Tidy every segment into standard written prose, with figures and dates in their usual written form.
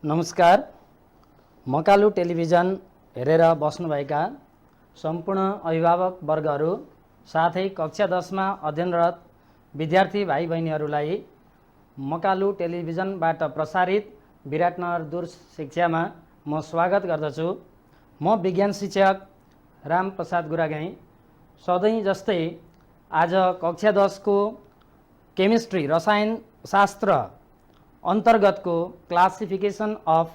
नमस्कार। मकालु टेलिभिजन हेरेर बस्नुभएका सम्पूर्ण अभिभावक वर्गहरू साथै कक्षा 10 मा अध्ययनरत विद्यार्थी भाइ बहिनीहरूलाई मकालु टेलिभिजनबाट प्रसारित विराटनगर दूर शिक्षामा म स्वागत गर्दछु। म विज्ञान शिक्षक रामप्रसाद गुरागाई। सधैँ जस्तै आज कक्षा 10 को केमिस्ट्री रसायन शास्त्र अन्तर्गतको क्लासिफिकेसन अफ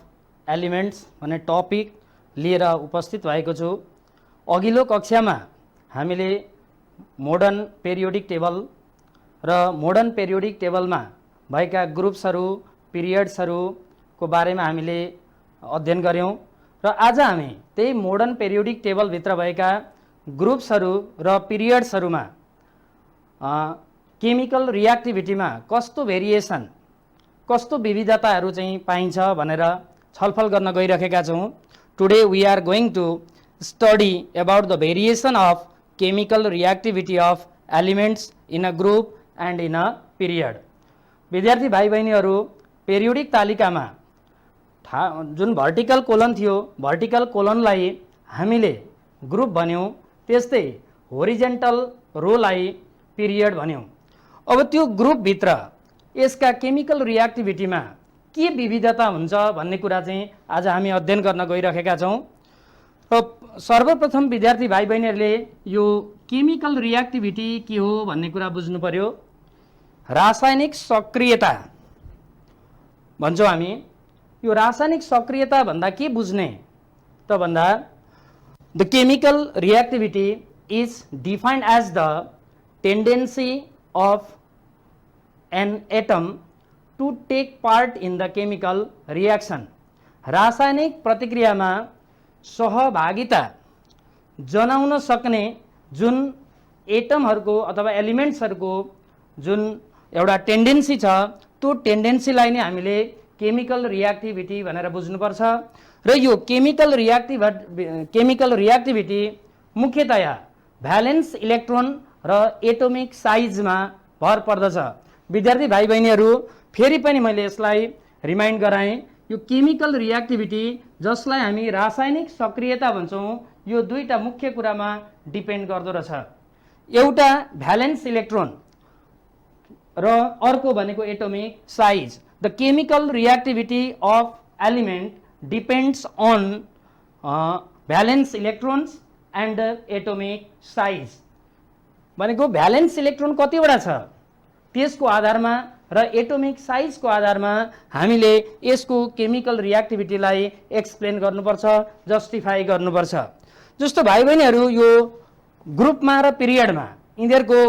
एलिमेन्ट्स भन्ने टपिक लिएर उपस्थित भएको छु। अघिल्लो कक्षामा हामीले मोडर्न पेरियोडिक टेबल र मोडर्न पेरियोडिक टेबलमा भएका ग्रुप्सहरू पिरियड्सहरूको बारेमा हामीले अध्ययन गऱ्यौँ र आज हामी त्यही मोडर्न पेरियोडिक टेबलभित्र भएका ग्रुप्सहरू र पिरियड्सहरूमा केमिकल रियाक्टिभिटीमा कस्तो भेरिएसन कस्तो विविधताहरू चाहिँ पाइन्छ भनेर छलफल गर्न गइरहेका छौँ। Today we are going to study about the variation of chemical reactivity of elements in a group and in a period. विद्यार्थी भाई बहिनीहरू पेरियोडिक तालिकामा जुन भर्टिकल कोलन थियो भर्टिकल कोलनलाई हामीले ग्रुप भन्यौं, त्यस्तै होरिजेन्टल रोलाई पीरियड भन्यौं। अब त्यो ग्रुप भित्र यसका केमिकल रियाक्टिभिटीमा के विविधता हुन्छ भन्ने कुरा चाहिँ आज हामी अध्ययन गर्न गइरहेका छौँ। र सर्वप्रथम विद्यार्थी भाइ बहिनीहरूले यो केमिकल रियाक्टिभिटी के हो भन्ने कुरा बुझ्नु पर्यो। रासायनिक सक्रियता भन्छौँ हामी। यो रासायनिक सक्रियता भन्दा के बुझ्ने त भन्दा the chemical reactivity is defined as the tendency of an atom to take part in the chemical reaction। रासायनिक प्रतिक्रियामा सहभागिता जनाउन सक्ने जुन एटमहरूको अथवा एलिमेन्ट्सहरूको जुन एउटा टेन्डेन्सी छ त्यो टेन्डेन्सीलाई नै हामीले केमिकल रियाक्टिभिटी भनेर बुझ्नुपर्छ। र यो केमिकल रियाक्टिभिटी मुख्यतया भ्यालेन्स इलेक्ट्रोन र एटोमिक साइजमा भर पर्दछ। विद्यार्थी भाइ बहिनीहरू फेरि पनि मैले यसलाई रिमाइन्ड गराएँ। यो केमिकल रियाक्टिभिटी जसलाई हामी रासायनिक सक्रियता भन्छौँ यो दुईटा मुख्य कुरामा डिपेन्ड गर्दो रहेछ। एउटा भ्यालेन्स इलेक्ट्रोन र अर्को भनेको atomic size. The chemical reactivity of element depends on valence electrons and atomic size. भनेको भ्यालेन्स इलेक्ट्रोन कतिवटा छ त्यसको आधारमा र एटोमिक साइजको आधारमा हामीले यसको केमिकल रियाक्टिभिटीलाई एक्सप्लेन गर्नुपर्छ, जस्टिफाई गर्नुपर्छ। जस्तो भाइ बहिनीहरू यो ग्रुपमा र पिरियडमा यिनीहरूको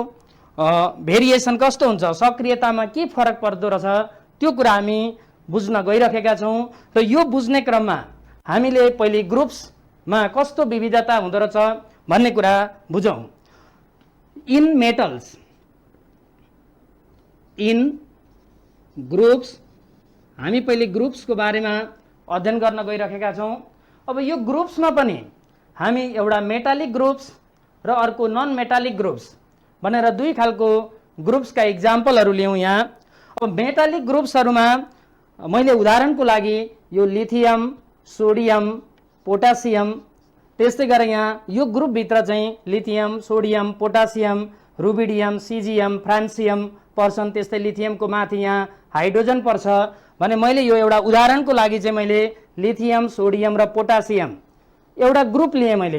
भेरिएसन कस्तो हुन्छ, सक्रियतामा के फरक पर्दो रहेछ त्यो कुरा हामी बुझ्न गइरहेका छौँ। र यो बुझ्ने क्रममा हामीले पहिले ग्रुप्समा कस्तो विविधता हुँदो रहेछ भन्ने कुरा बुझौँ। इन मेटल्स इन ग्रुप्स, हामी पहिले ग्रुप्सको बारेमा अध्ययन गर्न गइरहेका छौँ। अब यो ग्रुप्समा पनि हामी एउटा मेटालिक ग्रुप्स र अर्को नन मेटालिक ग्रुप्स भनेर दुई खालको ग्रुप्सका इक्जाम्पलहरू लियौँ यहाँ। अब मेटालिक ग्रुप्सहरूमा मैले उदाहरणको लागि यो लिथियम, सोडियम, पोटासियम, त्यस्तै गरेर यहाँ यो ग्रुपभित्र चाहिँ lithium, sodium, potassium, rubidium, caesium, फ्रान्सियम पर्छन्। त्यस्तै लिथियमको माथि यहाँ हाइड्रोजन पर्छ भने मैले यो एउटा उदाहरणको लागि चाहिँ मैले लिथियम, सोडियम र पोटासियम एउटा ग्रुप लिएँ मैले।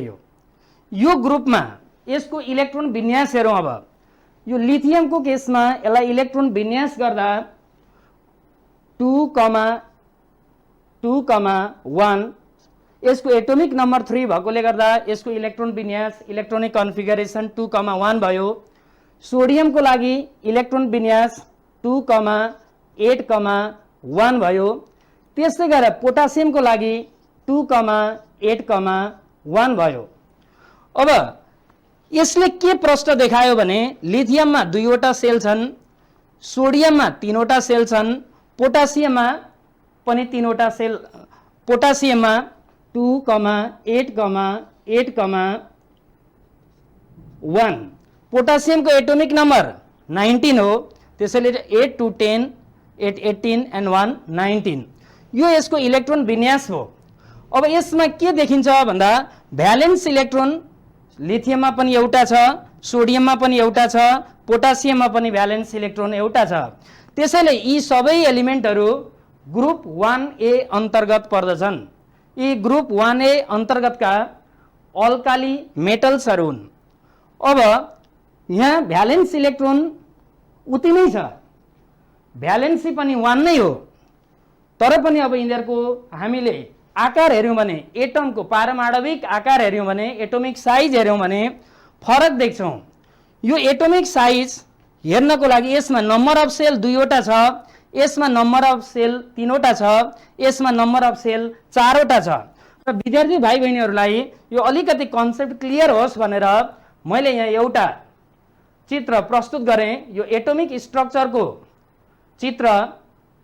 यो ग्रुपमा यसको इलेक्ट्रोन विन्यास हेरौँ। अब यो लिथियमको केसमा यसलाई इलेक्ट्रोन विन्यास गर्दा 2,1 यसको एटोमिक नम्बर 3 भएकोले गर्दा यसको इलेक्ट्रोन विन्यास इलेक्ट्रोनिक कन्फिगरेसन 2,1 भयो। सोडियमको लागि इलेक्ट्रोन विन्यास 2,8,1 भयो। त्यस्तै गरेर पोटासियमको लागि 2,8,1 भयो। अब यसले के प्रश्न देखायो भने लिथियममा 2वटा सेल छन्, सोडियममा 3वटा सेल छन्, पोटासियममा पनि 3वटा सेल। पोटासियममा 2,8,1 पोटासियमको एटोमिक नम्बर 19 हो, त्यसैले 8 to 10 8 18 and 1 19 यो यसको इलेक्ट्रोन विन्यास हो। अब यसमा के देखिन्छ भन्दा भ्यालेन्स इलेक्ट्रोन लिथियममा पनि एउटा छ, सोडियममा पनि एउटा छ, पोटासियममा पनि भ्यालेन्स इलेक्ट्रोन एउटा छ। त्यसैले यी सबै एलिमेन्टहरू ग्रुप 1A अन्तर्गत पर्दछन्। यी ग्रुप 1A अन्तर्गतका अल्काली मेटल्सहरू हुन्। अब यहाँ भ्यालेन्स इलेक्ट्रोन उति नै छ, भ्यालेन्सी पनि 1 नै हो, तर पनि अब यिनीहरूको हामीले आकार हेर्यौं भने एटमको पारमाणविक आकार हेर्यौं भने एटोमिक साइज हेर्यौं भने फरक देख्छौं। यो एटोमिक साइज हेर्नको लागि यसमा नम्बर अफ सेल 2वटा छ, यसमा नम्बर अफ सेल 3वटा छ, यसमा नम्बर अफ सेल 4वटा छ। र विद्यार्थी भाइ बहिनीहरूलाई यो अलिकति कन्सेप्ट क्लियर होस् भनेर मैले यहाँ एउटा चित्र प्रस्तुत गरेँ। यो एटोमिक स्ट्रक्चरको चित्र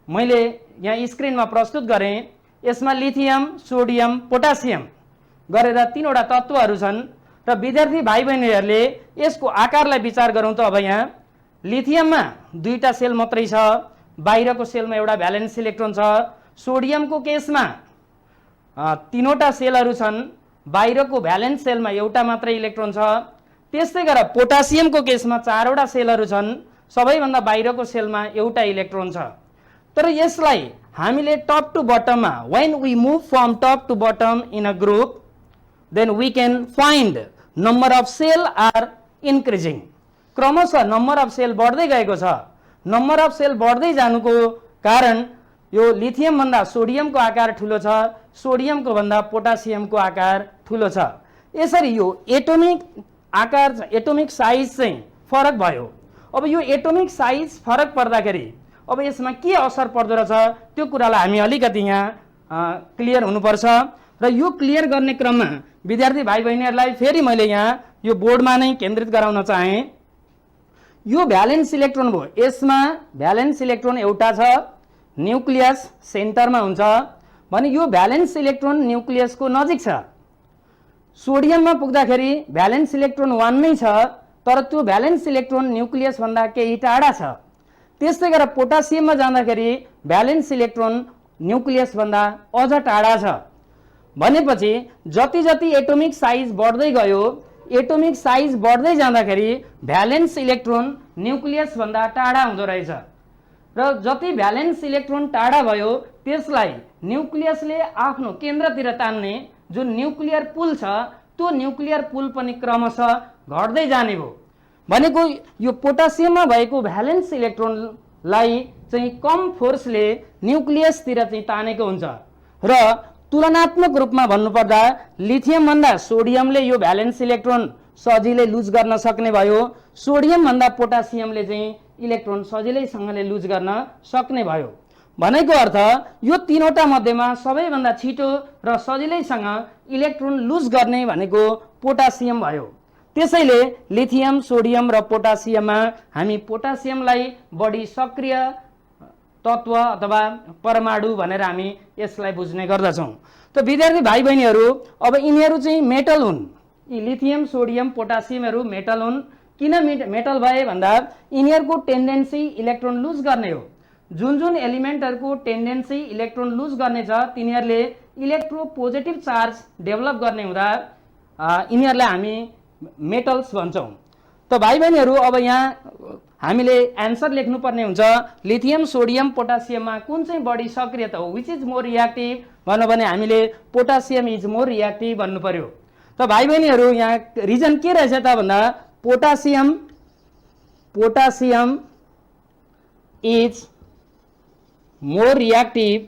मैले यहाँ स्क्रिनमा प्रस्तुत गरेँ। यसमा लिथियम, सोडियम, पोटासियम गरेर 3वटा तत्त्वहरू छन्। र विद्यार्थी भाइ बहिनीहरूले यसको आकारलाई विचार गरौँ त अब यहाँ लिथियममा 2टा सेल मात्रै छ, बाहिरको सेलमा एउटा भ्यालेन्स इलेक्ट्रोन छ। सोडियमको केसमा 3वटा सेलहरू छन्, बाहिरको भ्यालेन्स सेलमा एउटा मात्रै इलेक्ट्रोन छ। त्यस्तै गरेर पोटासियमको केसमा 4वटा सेलहरू छन्, सबैभन्दा बाहिरको सेलमा एउटा इलेक्ट्रोन छ। तर यसलाई हामीले टप टु बटममा when we move from top to bottom in a group then we can find number of shell are increasing. क्रमशः नम्बर अफ सेल बढ्दै गएको छ। नम्बर अफ सेल बढ्दै जानुको कारण यो लिथियम भन्दा सोडियमको आकार ठुलो छ, सोडियमको भन्दा पोटासियमको आकार ठुलो छ। यसरी यो एटोमिक आकार एटोमिक साइज चाहिँ फरक भयो। अब यो एटोमिक साइज फरक पर्दाखेरि अब यसमा के असर पर्दो रहेछ त्यो कुरालाई हामी अलिकति यहाँ क्लियर हुनुपर्छ। र यो क्लियर गर्ने क्रममा विद्यार्थी भाइ बहिनीहरूलाई फेरि मैले यहाँ यो बोर्डमा नै केन्द्रित गराउन चाहे। यो भ्यालेन्स इलेक्ट्रोन भयो, यसमा भ्यालेन्स इलेक्ट्रोन एउटा छ, न्युक्लियस सेन्टरमा हुन्छ भने यो भ्यालेन्स इलेक्ट्रोन न्युक्लियसको नजिक छ। सोडियममा पुग्दाखेरि भ्यालेन्स इलेक्ट्रोन 1 नै छ, तर त्यो भ्यालेन्स इलेक्ट्रोन न्युक्लियस भन्दा केही टाढा छ। त्यस्तै गरेर पोटासियममा जाँदाखेरि भ्यालेन्स इलेक्ट्रोन न्युक्लियस भन्दा अझ टाढा छ। भनेपछि जति जति एटोमिक साइज बढ्दै गयो, एटोमिक साइज बढ्दै जाँदाखेरि भ्यालेन्स इलेक्ट्रोन न्युक्लियस भन्दा टाढा हुँदो रहेछ। र जति भ्यालेन्स इलेक्ट्रोन टाढा भयो त्यसलाई न्युक्लियसले आफ्नो केन्द्रतिर तान्ने जुन न्युक्लियर पुल छ त्यो न्युक्लियर पुल पनि क्रमशः घट्दै जाने भयो। भनेको यो पोटासियममा भएको भ्यालेन्स इलेक्ट्रोनलाई चाहिँ कम फोर्सले न्युक्लियसतिर चाहिँ तानेको हुन्छ। र तुलनात्मक रूपमा भन्नुपर्दा लिथियम भन्दा सोडियमले यो भ्यालेन्स इलेक्ट्रोन सजिलै लुज गर्न सक्ने भयो, सोडियम भन्दा पोटासियमले चाहिँ इलेक्ट्रोन सजिलैसँगले लुज गर्न सक्ने भयो। भनेको अर्थ यो 3वटा मध्येमा सबैभन्दा छिटो र सजिलैसँग इलेक्ट्रोन लुज गर्ने भनेको पोटासियम भयो। त्यसैले लिथियम, सोडियम र पोटासियममा हामी पोटासियमलाई बढी सक्रिय तत्व अथवा परमाणु भनेर हामी यसलाई बुझ्ने गर्दछौं। त विद्यार्थी भाइ बहिनीहरू अब यिनीहरू चाहिँ मेटल हुन्। यी लिथियम, सोडियम, पोटासियमहरू मेटल हुन्। किन मेटल भए भन्दा यिनीहरूको टेन्डेन्सी इलेक्ट्रोन लुज गर्ने हो। जुन जुन एलिमेन्टहरूको टेन्डेन्सी इलेक्ट्रोन लुज गर्ने छ तिनीहरूले इलेक्ट्रोपोजिटिभ चार्ज डेभलप गर्ने हुँदा यिनीहरूलाई हामी मेटल्स भन्छौं। त भाइ बहिनीहरू अब यहाँ हामीले एन्सर लेख्नुपर्ने हुन्छ लिथियम सोडियम पोटासियममा कुन चाहिँ बढी सक्रियता हो, विच इज मोर रियाक्टिभ भन्नु भने हामीले पोटासियम इज मोर रियाक्टिभ भन्नु पर्यो। त भाइ बहिनीहरू यहाँ रिजन के रहेछ त भन्दा potassium is more reactive,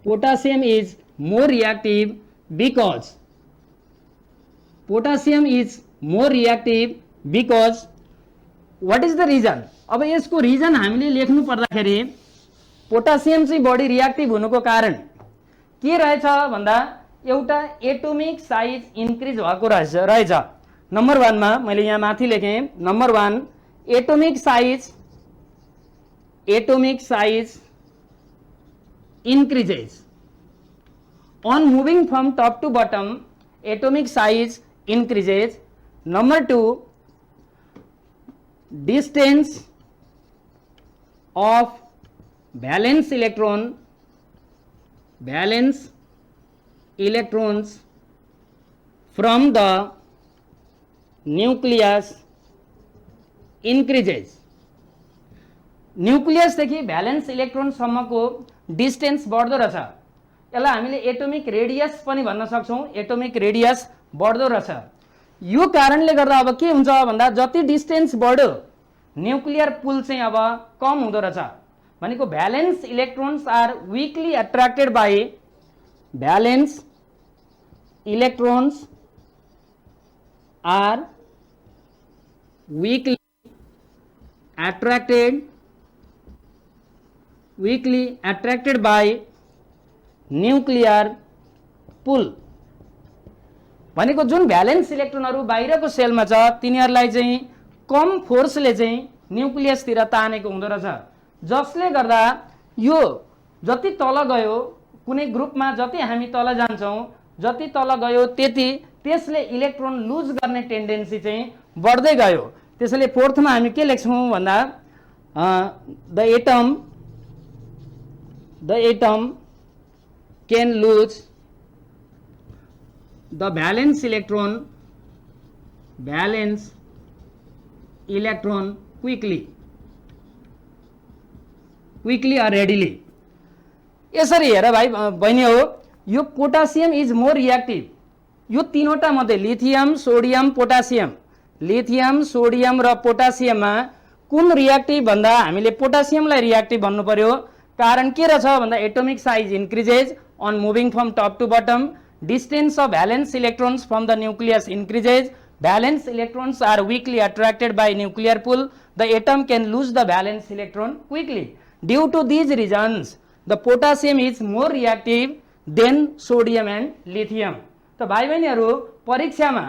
potassium is more reactive because potassium is more reactive because what is the reason? अब यसको रिजन हामीले लेख्नु पर्दाखेरि पोटासियम चाहिँ बढी रियाक्टिभ हुनुको कारण के रहेछ भन्दा एउटा एटोमिक साइज इन्क्रिज भएको रहेछ। नम्बर 1 मा मैले यहाँ माथि लेखेँ, number 1 atomic size increases on moving from top to bottom, atomic size increases. Number 2 distance of valence electrons from the nucleus increases. Nucleus देखि भ्यालेन्स इलेक्ट्रोन सम्मको डिस्टेन्स बढ्दो रहेछ। यसलाई हामीले एटोमिक रेडियस पनि भन्न सक्छौं, एटोमिक रेडियस बढ्दो रहेछ। यो कारणले गर्दा अब के हुन्छ भन्दा जति डिस्टेन्स बढ्यो न्यूक्लियर पुल चाहिँ अब कम हुँदो रहेछ। भनेको valence electrons are weakly attracted by valence electrons are weakly attracted by nuclear pull। भनेको जुन भ्यालेन्स इलेक्ट्रोनहरु बाहिरको सेलमा छ तिनीहरुलाई चाहिँ कम फोर्सले चाहिँ न्यूक्लियसतिर तानेको हुँदो रहेछ, जसले गर्दा यो जति तल गयो कुनै ग्रुपमा जति हामी तल जान्छौं जति तल गयो त्यति त्यसले इलेक्ट्रोन लुज गर्ने टेन्डेन्सी चाहिँ बढ्दै गयो। त्यसैले फोर्थमा हामी के लेख्छौं भन्दा the atom can lose the valence electron quickly or readily। यसरी हेर भाइ बहिनी हो, यो पोटासियम इज मोर रियाक्टिभ। यो तीनवटा मध्ये लिथियम सोडियम र पोटासियममा कुन रियाक्टिभ भन्दा हामीले पोटासियमलाई रियाक्टिभ भन्नु पर्यो। कारण के रहेछ भन्दा atomic size increases on moving from top to bottom, distance of valence electrons from the nucleus increases, valence electrons are weakly attracted by nuclear pull, the atom can lose the valence electron quickly। Due to these reasons the potassium is more reactive than sodium and lithium। तो भाइ बहिनीहरु परीक्षामा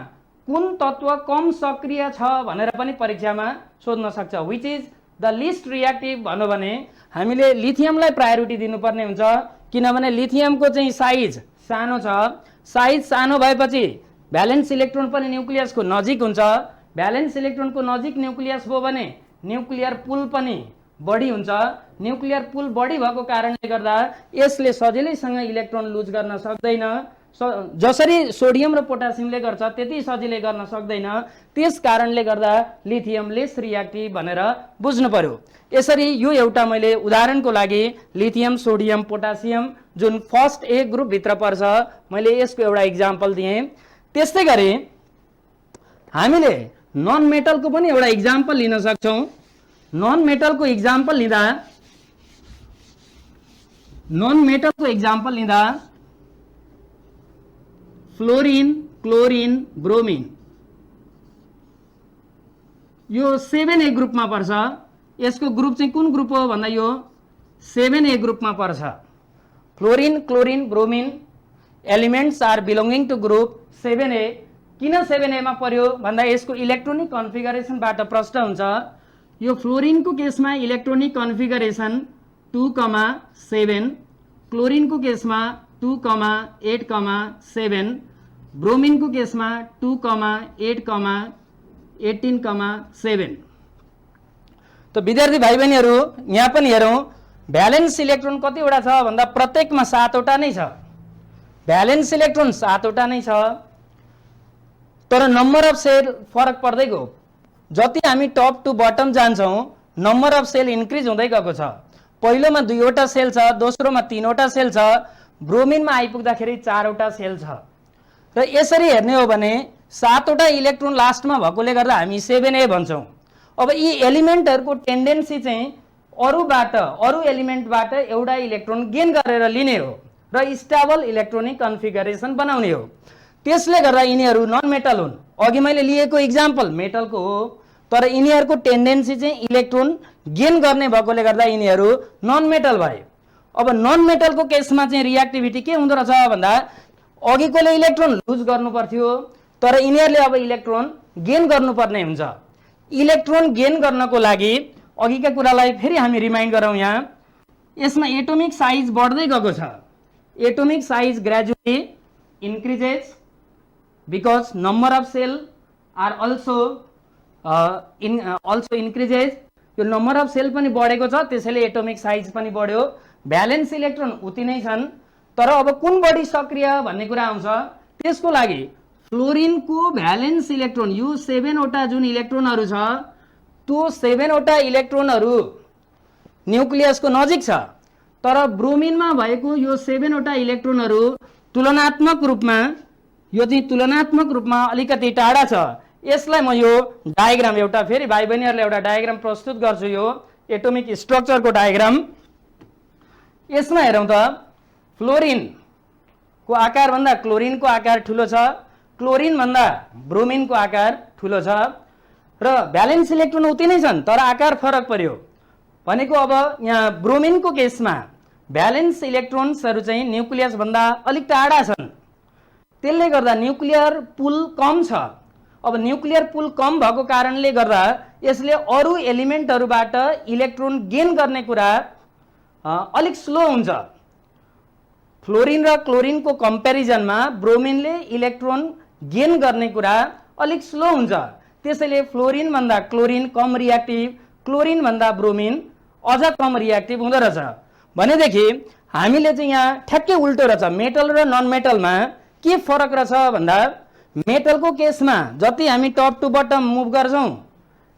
कुन तत्व कम सक्रिय छ भनेर पनि परीक्षामा सोध्न सक्छ। which is the least reactive भन्नु भने हामीले लिथियमलाई प्रायोरिटी दिनुपर्ने हुन्छ, किनभने लिथियमको चाहिँ साइज सानो छ। साइज सानो भएपछि भ्यालेन्स इलेक्ट्रोन पनि न्यूक्लियसको नजिक हुन्छ, भ्यालेन्स इलेक्ट्रोनको नजिक न्यूक्लियस भयो भने न्यूक्लियर पुल पनि बढी हुन्छ। न्यूक्लियर पुल बढी भएको कारणले गर्दा यसले सजिलैसँग इलेक्ट्रोन लुज गर्न सक्दैन, जसरी सोडियम र पोटासियमले गर्छ त्यति सजिलै गर्न सक्दैन। त्यस कारणले गर्दा लिथियम लेस रियाक्टिभ भनेर बुझ्नु पर्यो। यसरी यो एउटा मैले उदाहरणको लागि लिथियम सोडियम पोटासियम जुन फर्स्ट ए ग्रुप भित्र पर्छ मैले यसको एउटा एक्जाम्पल दिएँ। त्यस्तै गरी हामीले नन मेटलको पनि एउटा एक्जाम्पल लिन सक्छौं। नन मेटलको एक्जाम्पल लिँदा फ्लोरिन क्लोरिन ब्रोमिन यो 7A ग्रुपमा पर्छ। यसको ग्रुप चाहिँ कुन ग्रुप हो भन्दा यो 7A ग्रुपमा पर्छ। Fluorine chlorine bromine elements are belonging to group 7A। किन 7A मा पर्यो भन्दा यसको इलेक्ट्रोनिक कन्फिगरेसनबाट प्रश्न हुन्छ। यो फ्लोरिनको केसमा इलेक्ट्रोनिक कन्फिगरेसन 2,7, क्लोरिनको केसमा 2,8,7, ब्रोमिनको केसमा 2,8,18,7। तो विद्यार्थी भाइ बहिनीहरु यहाँ पनि हेरौं भ्यालेन्स इलेक्ट्रोन कतिवटा छ भन्दा प्रत्येकमा 7वटा नै छ। भ्यालेन्स इलेक्ट्रोन 7वटा नै छ, तर नम्बर अफ सेल फरक पर्दै गयो। जति हामी टप टु बटम जान्छौँ नम्बर अफ सेल इन्क्रिज हुँदै गएको छ। पहिलोमा 2 वटा सेल छ, दोस्रोमा 3 वटा सेल छ, ब्रोमिनमा आइपुग्दाखेरि 4 वटा सेल छ। र यसरी हेर्ने हो भने 7 वटा इलेक्ट्रोन लास्टमा भएकोले गर्दा हामी 7A भन्छौँ। अब यी एलिमेन्टहरूको टेन्डेन्सी चाहिँ अरूबाट अरू एलिमेन्टबाट एउटा इलेक्ट्रोन गेन गरेर लिने हो र स्टेबल इलेक्ट्रोनिक कन्फिगरेसन बनाउने हो। त्यसले गर्दा यिनीहरू नन मेटल हुन्। अघि मैले लिएको इक्जाम्पल मेटलको हो, तर यिनीहरूको टेन्डेन्सी चाहिँ इलेक्ट्रोन गेन गर्ने भएकोले गर्दा यिनीहरू नन मेटल भए। अब नन मेटलको केसमा चाहिँ रिएक्टिभिटी के हुँदो रहेछ भन्दा अघिकोले इलेक्ट्रोन लुज गर्नु पर्थ्यो, तर यिनीहरूले अब इलेक्ट्रोन गेन गर्नुपर्ने हुन्छ। इलेक्ट्रोन गेन गर्नको लागि अघिका कुरालाई फेरि हामी रिमाइन्ड गरौँ। यहाँ यसमा एटोमिक साइज बढ्दै गएको छ। Atomic size gradually increases because number of cell are also increases। यो नम्बर अफ सेल पनि बढेको छ, त्यसैले एटोमिक साइज पनि बढ्यो। भ्यालेन्स इलेक्ट्रोन उति नै छन्, तर अब कुन बढी सक्रिय भन्ने कुरा आउँछ। त्यसको लागि फ्लोरिनको भ्यालेन्स इलेक्ट्रोन यो 7 वटा जुन इलेक्ट्रोनहरू छ त्यो 7 वटा इलेक्ट्रोनहरू न्युक्लियसको नजिक छ, तर ब्रोमिनमा भएको यो 7 वटा इलेक्ट्रोनहरू तुलनात्मक रूपमा अलिकति टाढा छ। यसलाई म यो डायग्राम एउटा फेरि भाइ बहिनीहरूले एउटा डायग्राम प्रस्तुत गर्छु। यो एटोमिक स्ट्रक्चरको डायग्राम। यसमा हेरौँ त फ्लोरिनको आकार भन्दा क्लोरिनको आकार ठुलो छ, क्लोरिन भन्दा ब्रोमिनको आकार ठुलो छ र भ्यालेन्स इलेक्ट्रोन उति नै छन्, तर आकार फरक पर्यो। भनेको अब यहाँ ब्रोमिनको केसमा भ्यालेन्स इलेक्ट्रोन्सहरू चाहिँ न्युक्लियस भन्दा अलिक टाढा छन्, त्यसले गर्दा न्युक्लियर पुल कम छ। अब न्युक्लियर पुल कम भएको कारणले गर्दा यसले अरू एलिमेन्टहरूबाट इलेक्ट्रोन गेन गर्ने कुरा अलिक स्लो हुन्छ। फ्लोरिन र क्लोरिनको कम्पेरिजनमा ब्रोमिनले इलेक्ट्रोन गेन गर्ने कुरा अलिक स्लो हुन्छ। त्यसैले फ्लोरिन भन्दा क्लोरिन कम रिएक्टिभ, क्लोरिन भन्दा ब्रोमिन अझ कम रिएक्टिभ हुँदो रहेछ। भनेदेखि हामीले चाहिँ यहाँ ठ्याक्कै उल्टो रहेछ। मेटल र नन मेटलमा के फरक रहेछ भन्दा मेटलको केसमा जति हामी टप टु बटम मुभ गर्छौँ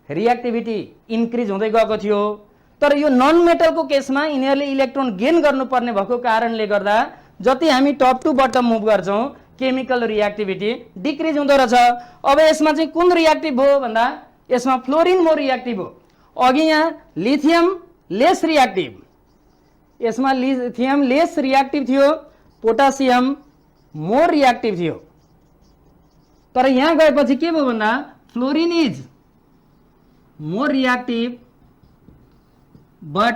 रिएक्टिभिटी इन्क्रिज हुँदै गएको थियो, तर यो नन मेटलको केसमा यिनीहरूले इलेक्ट्रोन गेन गर्नुपर्ने भएको कारणले गर्दा जति हामी टप टु बटम मुभ गर्छौँ केमिकल रिएक्टिभिटी डिक्रिज हुँदो रहेछ। अब यसमा चाहिँ कुन रिएक्टिभ हो भन्दा यसमा फ्लोरिन मोर रिएक्टिभ हो। अघि यहाँ लिथियम लेस रिएक्टिभ, यसमा लिथियम लेस रिएक्टिभ थियो, पोटासियम मोर रिएक्टिभ थियो। तर यहाँ गएपछि के भयो भन्दा fluorine is more reactive but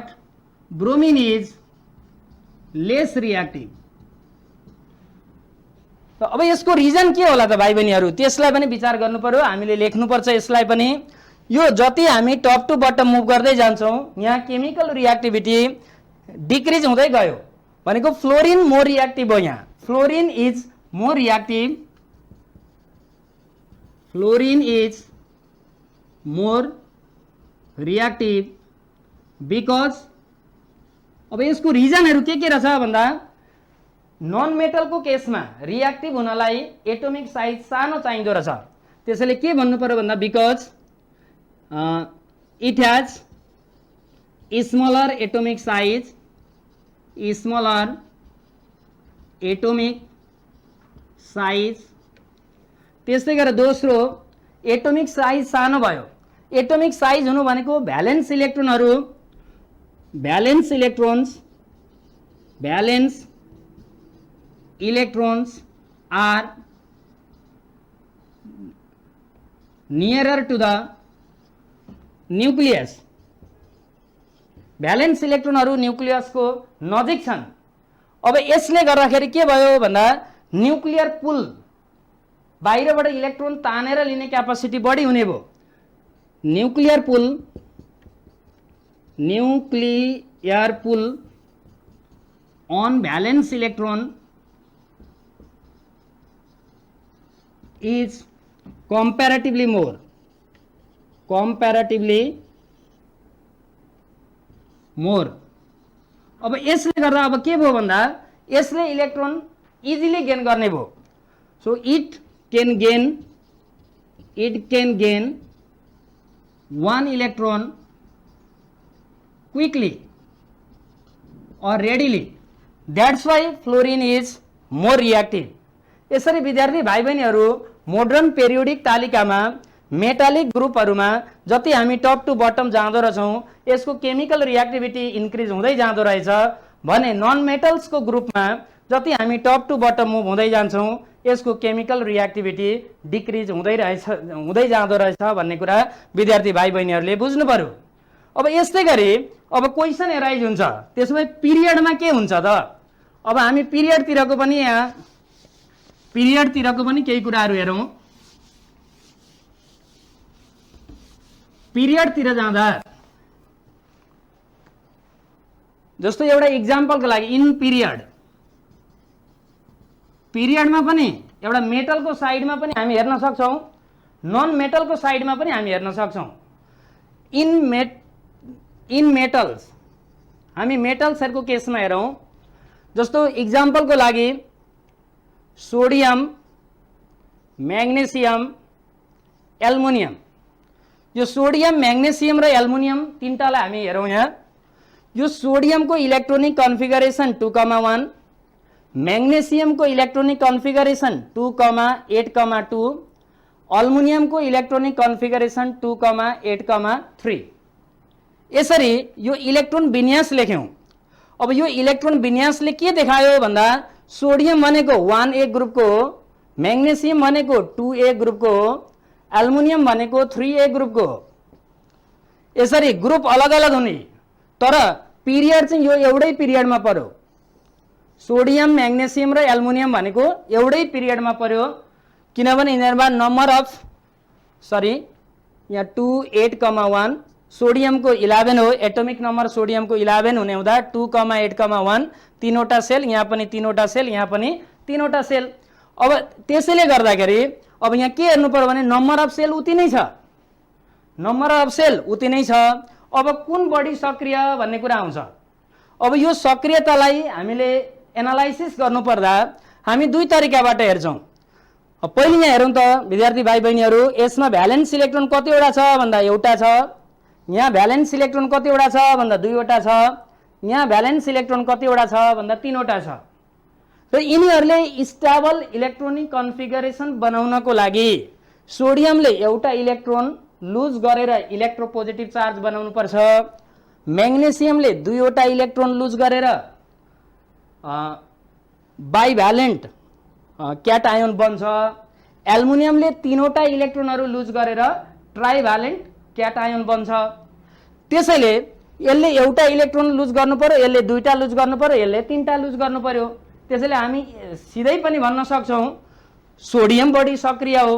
bromine is lace reactive. त अब यसको रिजन के होला त भाइ बहिनीहरू, त्यसलाई पनि विचार गर्नु पर्यो, हामीले लेख्नुपर्छ यसलाई पनि। यो जति हामी टप टु बटम मुभ गर्दै जान्छौँ यहाँ केमिकल रिएक्टिभिटी डिक्रिज हुँदै गयो। भनेको फ्लोरिन मोर रिएक्टिभ हो। यहाँ fluorine is more reactive, fluorine is more reactive because अब यसको रिजनहरू के रहेछ भन्दा नन मेटलको केसमा रिएक्टिभ हुनलाई एटोमिक साइज सानो चाहिँदो रहेछ। त्यसैले के भन्नु पर्यो भन्दा because it has smaller atomic size, smaller atomic size. त्यसै गरेर दोस्रो एटोमिक साइज सानो भयो। एटोमिक साइज हुनु भनेको भ्यालेन्स इलेक्ट्रोनहरू, valence electrons are nearer to the nucleus. Valence इलेक्ट्रोनहरू न्युक्लियसको नजिक छन्। अब यसले गर्दाखेरि के भयो भन्दा न्युक्लियर पुल बाहिरबाट इलेक्ट्रोन तानेर लिने क्यापासिटी बढी हुने भयो। Nuclear pull on valence electron is comparatively more, अब यसले गर्दा अब के भयो भन्दा यसले इलेक्ट्रोन इजिली गेन गर्ने भयो। So it can gain 1 electron quickly or readily. That's why fluorine is more reactive. यसरी विद्यार्थी भाइ बहिनीहरू मोडर्न पेरियोडिक तालिकामा मेटालिक ग्रुपहरुमा जति हामी टप टु बटम जाँदो रहेछौं यसको केमिकल रिएक्टिभिटी इन्क्रिज हुँदै जाँदो रहेछ भने नन मेटल्सको ग्रुपमा जति हामी टप टु बटम मुभ हुँदै जान्छौं यसको केमिकल रिएक्टिभिटी डिक्रिज हुँदै जाँदो रहेछ भन्ने कुरा विद्यार्थी भाइ बहिनीहरूले बुझ्नु पर्यो। अब यस्तै गरी अब क्वेशन एराइज हुन्छ त्यसमै पिरियडमा के हुन्छ त? अब हामी पिरियडतिरको पनि केही कुराहरू हेरौं। पिरियडतिर जाँदा जस्तो एउटा इक्जाम्पलको लागि इन पिरियडमा पनि एउटा मेटलको साइडमा पनि हामी हेर्न सक्छौं नन मेटलको साइडमा पनि हामी हेर्न सक्छौं। इन मेटल्स हामी मेटल्सहरुको केसमा हेरौं जस्तो इक्जाम्पलको लागि सोडियम म्याग्नेशियम एल्युमिनियम यो सोडियम म्याग्नेशियम र एल्युमिनियम तीनटालाई हामी हेरौं। यहाँ यो सोडियमको इलेक्ट्रोनिक कन्फिगरेसन 2,1 म्याग्नेशियमको इलेक्ट्रोनिक कन्फिगरेसन 2,8,2 एल्युमिनियमको इलेक्ट्रोनिक कन्फिगरेसन 2,8,3 यसरी यो इलेक्ट्रोन विन्यास लेख्यौं। अब यो इलेक्ट्रोन विन्यासले के देखायो भन्दा सोडियम भनेको 1A ग्रुपको हो म्याग्नेशियम भनेको 2A ग्रुपको हो एल्युमिनियम भनेको 3A ग्रुपको हो। यसरी ग्रुप अलग अलग हुने तर पिरियड चाहिँ यो एउटै पिरियडमा पर्यो। सोडियम म्याग्नेशियम र एल्युमिनियम भनेको एउटै पिरियडमा पर्यो किनभने यिनीहरुमा नम्बर अफ यहाँ 2 8,1 सोडियमको 11 हो एटोमिक नम्बर सोडियमको 11 हुने हुँदा 2,8,1 तीनवटा सेल यहाँ पनि तीनवटा सेल यहाँ पनि तीनवटा सेल। अब त्यसैले गर्दाखेरि अब यहाँ के हेर्नु पर्यो भने नम्बर अफ सेल उति नै छ नम्बर अफ सेल उति नै छ। अब कुन बढी सक्रिय भन्ने कुरा आउँछ। अब यो सक्रियतालाई हामीले एनालाइसिस गर्नुपर्दा हामी दुई तरिकाबाट हेर्छौं। पहिले यहाँ हेरौं त विद्यार्थी भाइ बहिनीहरू यसमा भ्यालेन्स इलेक्ट्रोन कतिवटा छ भन्दा एउटा छ। यहाँ भ्यालेन्स इलेक्ट्रोन कतिवटा छ भन्दा दुईवटा छ। यहाँ भ्यालेन्स इलेक्ट्रोन कतिवटा छ भन्दा तीनवटा छ। र यिनीहरुले स्टेबल इलेक्ट्रोनिक कन्फिगरेसन बनाउनको लागि सोडियमले एउटा इलेक्ट्रोन लुज गरेर इलेक्ट्रोपोजिटिभ चार्ज बनाउनु पर्छ। म्याग्नेशियमले दुईवटा इलेक्ट्रोन लुज गरेर बाइभ्यालेन्ट क्याट आयोन बन्छ। एल्युमिनियमले तीनवटा इलेक्ट्रोनहरु लुज गरेर ट्राइभ्यालेन्ट क्याट आयोन बन्छ। त्यसैले यसले एउटा इलेक्ट्रोन लुज गर्नु पर्यो यसले दुईटा लुज गर्नु पर्यो यसले तीनटा लुज गर्नु पर्यो। त्यसैले हामी सिधै पनि भन्न सक्छौं सोडियम बढी सक्रिय हो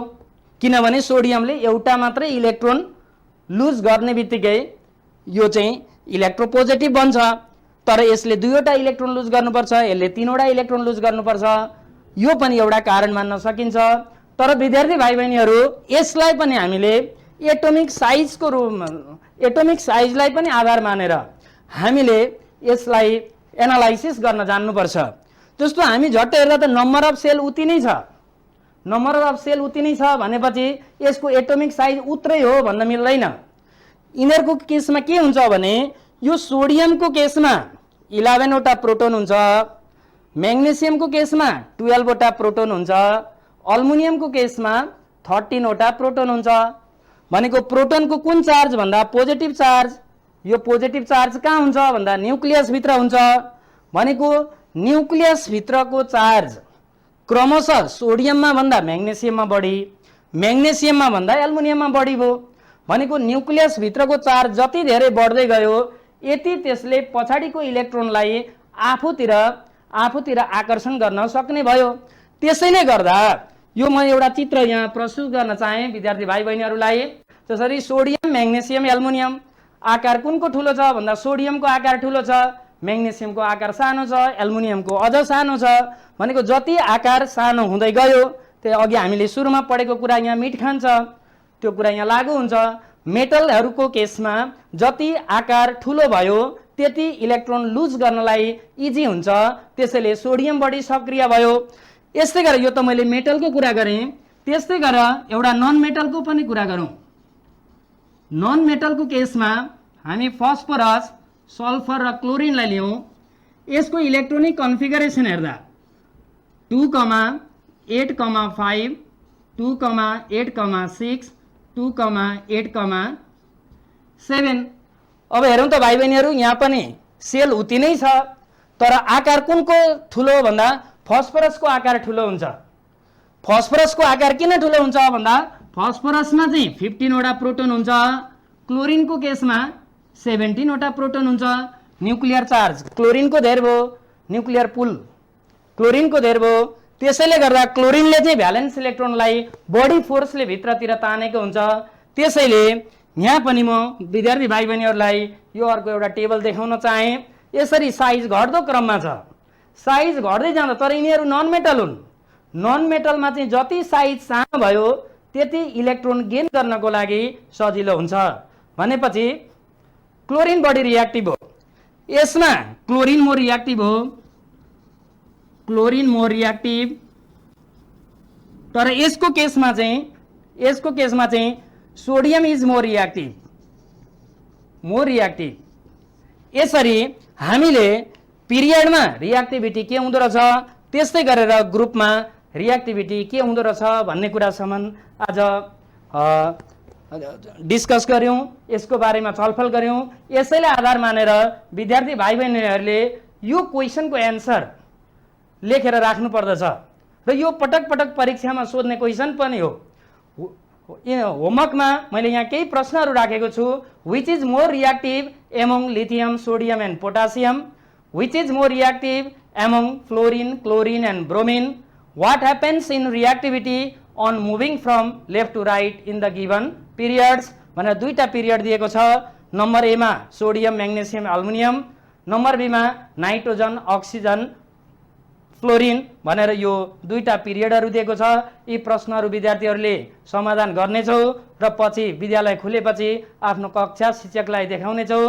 किनभने सोडियमले एउटा मात्रै इलेक्ट्रोन लुज गर्ने बित्तिकै यो चाहिँ इलेक्ट्रोपोजिटिभ बन्छ। तर यसले दुईवटा इलेक्ट्रोन लुज गर्नुपर्छ यसले तीनवटा इलेक्ट्रोन लुज गर्नुपर्छ। यो पनि एउटा कारण मान्न सकिन्छ। तर विद्यार्थी भाइ बहिनीहरू यसलाई पनि हामीले एटोमिक साइजलाई पनि आधार मानेर हामीले यसलाई एनालाइसिस गर्न जान्नुपर्छ। जस्तो हामी झट्ट हेर्दा त नम्बर अफ सेल उति नै छ नम्बर अफ सेल उति नै छ भनेपछि यसको एटोमिक साइज उत्रै हो भन्न मिल्दैन। यिनीहरुको केसमा के हुन्छ भने यो सोडियमको केसमा 11 वटा प्रोटोन हुन्छ म्याग्नेशियमको केसमा 12 वटा प्रोटोन हुन्छ एल्युमिनियमको केसमा 13 वटा प्रोटोन हुन्छ। भनेको प्रोटोनको कुन चार्ज भन्दा पोजिटिभ चार्ज। यो पोजिटिभ चार्ज कहाँ हुन्छ भन्दा न्यूक्लियस भित्र हुन्छ। भनेको न्यूक्लियस भित्रको चार्ज क्रमशः सोडियममा भन्दा म्याग्नेशियममा बढी म्याग्नेशियममा भन्दा एल्युमिनियममा बढी भयो। भनेको न्यूक्लियस भित्रको चार्ज जति धेरै बढ्दै गयो यति त्यसले पछाडीको इलेक्ट्रोनलाई आफूतिर आकर्षण गर्न सक्ने भयो। त्यसैले गर्दा यो म एउटा चित्र यहाँ प्रस्तुत गर्न चाहे विद्यार्थी भाइ बहिनीहरूलाई। जसरी सोडियम म्याग्नेशियम एल्युमिनियम आकार कुनको ठुलो छ भन्दा सोडियमको आकार ठुलो छ म्याग्नेशियमको आकार सानो छ एल्युमिनियमको अझ सानो छ। भनेको जति आकार सानो हुँदै गयो त्यो अघि हामीले सुरुमा पढेको कुरा यहाँ मिट खान्छ त्यो कुरा यहाँ लागू हुन्छ। मेटलहरुको केसमा जति आकार ठुलो भयो त्यति इलेक्ट्रोन लुज गर्नलाई इजी हुन्छ। त्यसैले सोडियम बढी सक्रिय भयो। यस्तै गरी यो त मैले मेटलको कुरा गरे त्यस्तै गरेर एउटा नन मेटलको पनि कुरा गरौं। नन मेटलको केसमा हामी फस्फरस सल्फर र क्लोरिनलाई लियौँ। यसको इलेक्ट्रोनिक कन्फिगरेसन हेर्दा 2,8,5 2,8,6 2,8,7। अब हेरौँ त भाइ बहिनीहरू, यहाँ पनि सेल उति नै छ, तर आकार कुनको ठुलो भन्दा फस्फरसको आकार ठुलो हुन्छ। फस्फरसको आकार किन ठुलो हुन्छ भन्दा फस्फरसमा चाहिँ 15 वटा प्रोटोन हुन्छ, क्लोरिनको केसमा 17 वटा प्रोटोन हुन्छ। न्युक्लियर चार्ज क्लोरिनको धेर भयो, न्युक्लियर पुल क्लोरिनको धेर भयो, त्यसैले गर्दा क्लोरिनले चाहिँ भ्यालेन्स इलेक्ट्रोनलाई बढी फोर्सले भित्रतिर तानेको हुन्छ। त्यसैले यहाँ पनि म विद्यार्थी भाइ बहिनीहरूलाई यो अर्को एउटा टेबल देखाउन चाहे। यसरी साइज घट्दो क्रममा छ, साइज घट्दै जाँदा, तर यिनीहरू नन मेटल हुन्। नन मेटलमा चाहिँ जति साइज सानो भयो त्यति इलेक्ट्रोन गेन गर्नको लागि सजिलो हुन्छ। भनेपछि क्लोरिन बढी रियाक्टिभ हो, यसमा क्लोरिन मोर रियाक्टिभ हो, क्लोरिन मोर रियाक्टिभ। तर यसको केसमा चाहिँ sodium is more reactive, more reactive. यसरी हामीले पिरियडमा रियाक्टिभिटी के हुँदो रहेछ, त्यस्तै गरेर ग्रुपमा रियाक्टिभिटी के हुँदो रहेछ भन्ने कुरासम्म आज डिस्कस गऱ्यौँ, यसको बारेमा छलफल गऱ्यौँ। यसैलाई आधार मानेर विद्यार्थी भाइ बहिनीहरूले यो क्वेसनको एन्सर लेखेर राख्नु पर्दछ र यो पटक पटक परीक्षामा सोध्ने क्वेसन पनि हो। होमवर्कमा मैले यहाँ केही प्रश्नहरू राखेको छु। Which is more reactive among lithium sodium and potassium, which is more reactive among fluorine chlorine and bromine, what happens in reactivity on moving from left to right in the given periods भनेर दुईटा period दिएको छ। Number A मा sodium magnesium aluminium, number B मा nitrogen oxygen fluorine भनेर यो दुईटा पिरियडहरू दिएको छ। यी प्रश्नहरू विद्यार्थीहरूले समाधान गर्नेछौ र पछि विद्यालय खुलेपछि आफ्नो कक्षा शिक्षकलाई देखाउनेछौ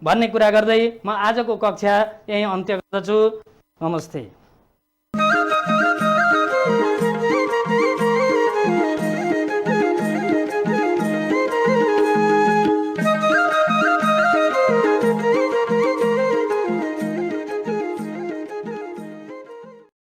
भन्ने कुरा गर्दै म आजको कक्षा यही अन्त्य गर्दछु। नमस्ते।